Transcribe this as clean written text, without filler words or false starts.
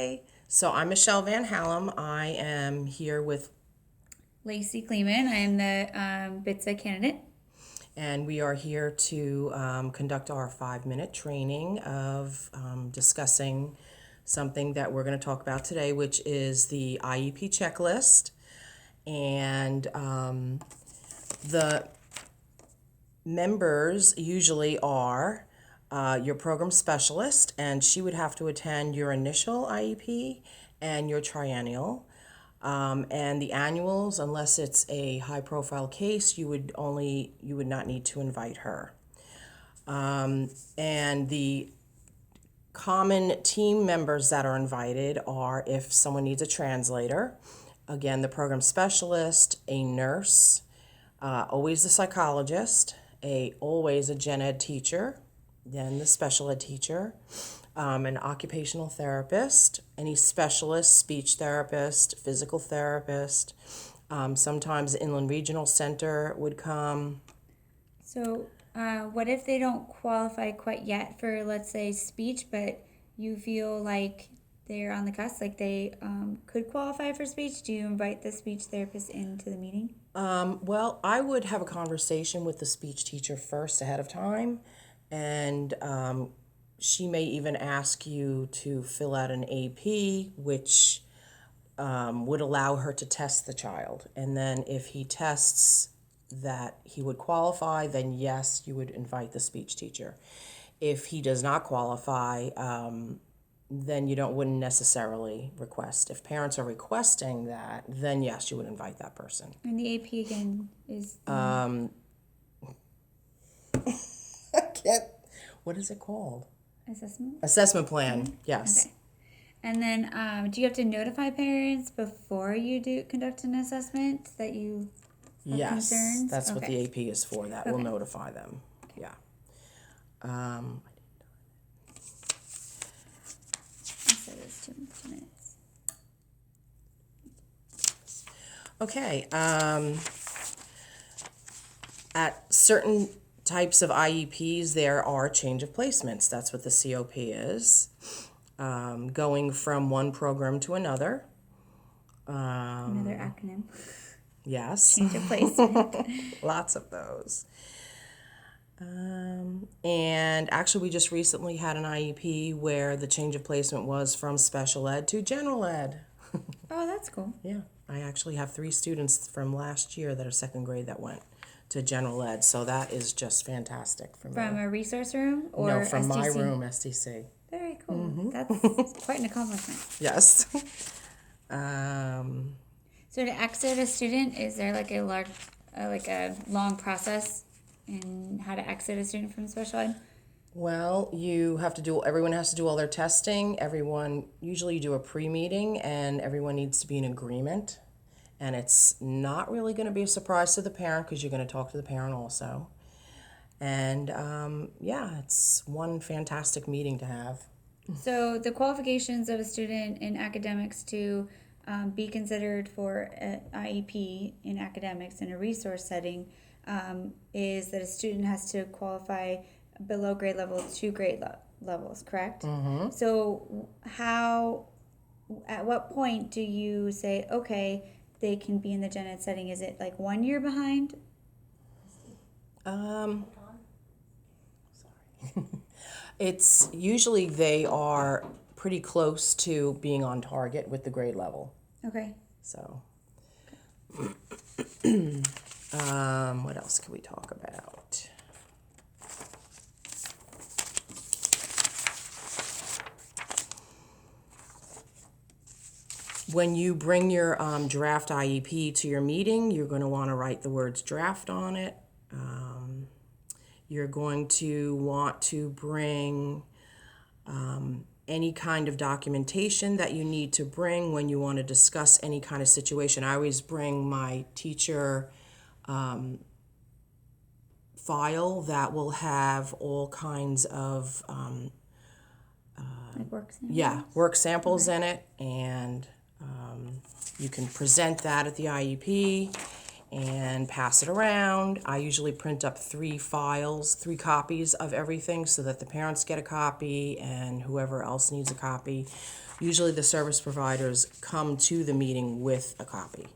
Okay, so I'm Michelle Van Hallam. I am here with, Lacey Kleeman. I am the BITSA candidate. and we are here to conduct our 5-minute training of discussing something that we're going to talk about today, which is the IEP checklist. And the members usually are your program specialist, and she would have to attend your initial IEP and your triennial. And the annuals, unless it's a high profile case, you would not need to invite her. And the common team members that are invited are if someone needs a translator, again, the program specialist, a nurse, always the psychologist, always a gen ed teacher, then the special ed teacher, an occupational therapist, any specialist, speech therapist, physical therapist. Sometimes the Inland Regional Center would come. So, what if they don't qualify quite yet for, let's say, speech, but you feel like they're on the cusp, like they could qualify for speech? Do you invite the speech therapist into the meeting? Well, I would have a conversation with the speech teacher first ahead of time, and she may even ask you to fill out an AP, which would allow her to test the child. And then if he tests that he would qualify, then yes, you would invite the speech teacher. If he does not qualify, then you wouldn't necessarily request. If parents are requesting that, then yes, you would invite that person. And the AP again is I can't. What is it called? assessment. Assessment plan. Yes. Okay. And then, do you have to notify parents before you do conduct an assessment that you have Yes. concerns? That's what Okay. the AP is for. That will notify them. Yeah. I said it's 2 minutes. Okay. At certain types of IEPs, there are change of placements. That's what the COP is. Going from one program to another. Another acronym. Yes. Change of placement. Lots of those. And actually, we just recently had an IEP where the change of placement was from special ed to general ed. Oh, that's cool. Yeah, I actually have 3 students from last year that are second grade that went to general ed, so that is just fantastic for me. From a resource room or No, from my SDC? room, SDC. Very cool. That's quite an accomplishment. Yes. So to exit a student, is there like a long process in how to exit a student from special ed? Well, everyone has to do all their testing. Usually you do a pre-meeting and everyone needs to be in agreement. And it's not really going to be a surprise to the parent because you're going to talk to the parent also. And it's one fantastic meeting to have. So the qualifications of a student in academics to be considered for an IEP in academics in a resource setting is that a student has to qualify below grade level 2 grade levels, correct? Mm-hmm. So at what point do you say, okay, they can be in the gen ed setting? Is it like 1 year behind? Sorry. It's usually they are pretty close to being on target with the grade level. Okay. So, what else can we talk about? When you bring your draft IEP to your meeting, you're going to want to write the words draft on it. You're going to want to bring any kind of documentation that you need to bring when you want to discuss any kind of situation. I always bring my teacher file that will have all kinds of Like work samples? work samples in it, and you can present that at the IEP. and pass it around. I usually print up 3 files, 3 copies of everything so that the parents get a copy and whoever else needs a copy. Usually the service providers come to the meeting with a copy.